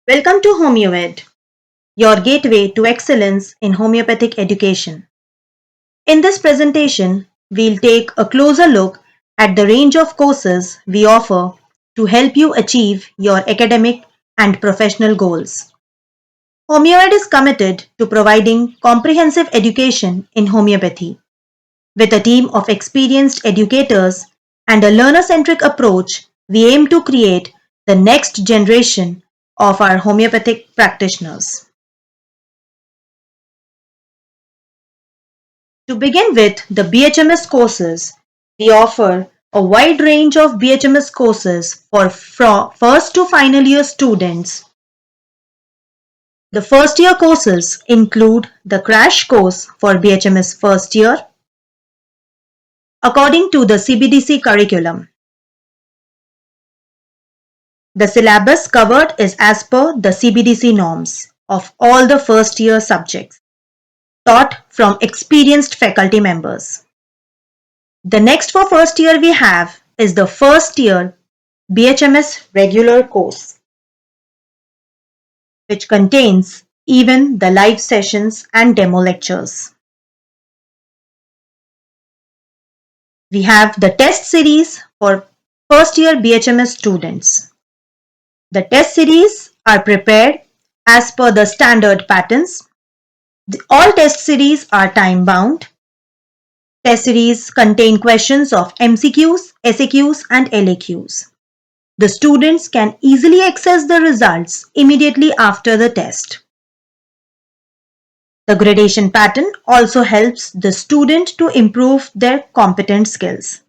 Welcome to HomeoEd, your gateway to excellence in homeopathic education. In this presentation, we'll take a closer look at the range of courses we offer to help you achieve your academic and professional goals. HomeoEd is committed to providing comprehensive education in homeopathy. With a team of experienced educators and a learner-centric approach, we aim to create the next generation of our homeopathic practitioners. To begin with the BHMS courses, we offer a wide range of BHMS courses for first to final year students. The first year courses include the crash course for BHMS first year according to the CBDC curriculum. The syllabus covered is as per the CBDC norms of all the first year subjects, taught from experienced faculty members. The next for first year we have is the first year BHMS regular course, which contains even the live sessions and demo lectures. We have the test series for first year BHMS students. The test series are prepared as per the standard patterns. All test series are time bound. Test series contain questions of MCQs, SAQs and LAQs. The students can easily access the results immediately after the test. The gradation pattern also helps the student to improve their competent skills.